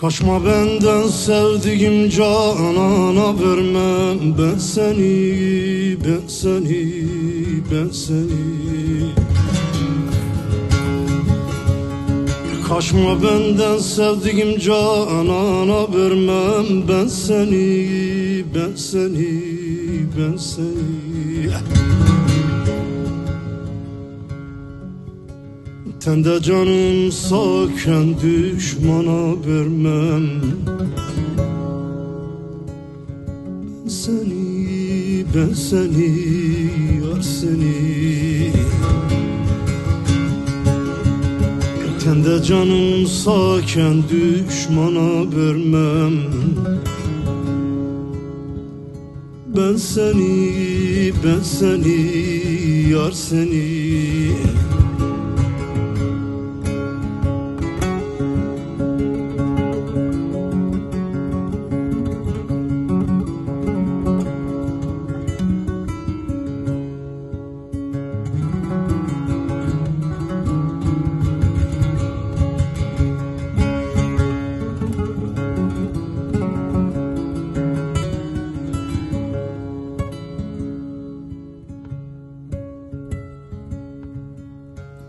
Kaçma benden sevdiğim canana vermem ben seni, ben seni, ben seni. Kaçma benden sevdiğim canana vermem ben seni, ben seni, ben seni. Tende canım sağken düşmana vermem seni, ben seni, yar seni. Tende canım sağken düşmana vermem ben seni, ben seni, yar seni.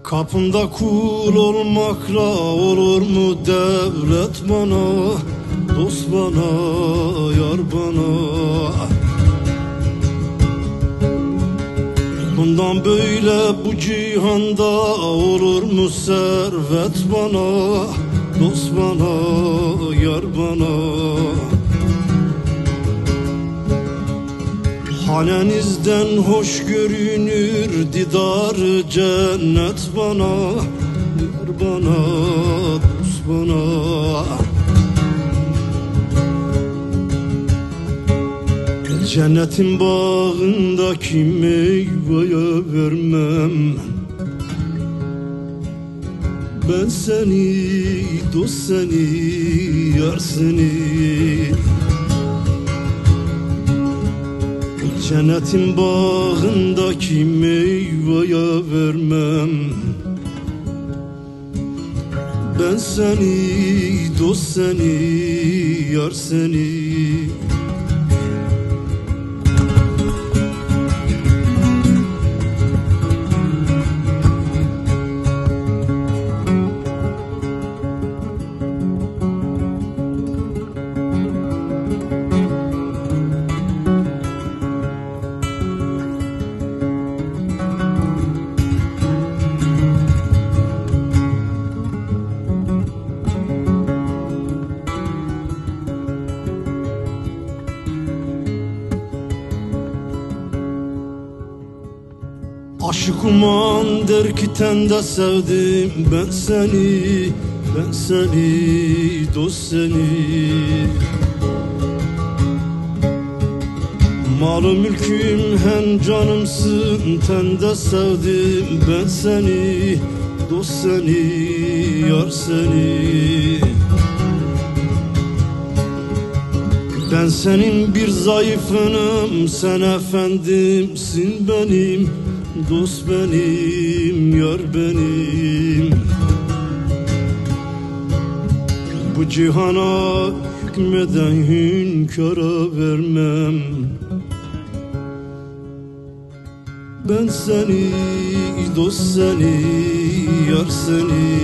Kapında kul olmakla olur mu devlet bana, dost bana, yar bana. Bundan böyle bu cihanda olur mu servet bana, dost bana, yar bana. Hanenizden hoş görünür didar cennet bana, yar bana, dost bana. Cennetin bağındaki meyveye vermem ben seni, dost seni, yar seni. Cennetin bağındaki meyveye vermem ben seni, dost seni, yar seni. Aşık uman der ki tende sevdim ben seni, ben seni, dost seni. Malım mülküm hem canımsın tende sevdim ben seni, dost seni, yar seni. Ben senin bir zayıfınım, sen efendimsin benim, dost benim, yar benim. Bu cihana hükmeden hünkâra vermem ben seni, dost seni, yar seni.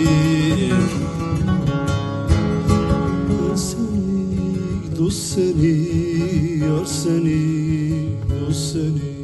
Ben seni, dost seni, yar seni, dost seni.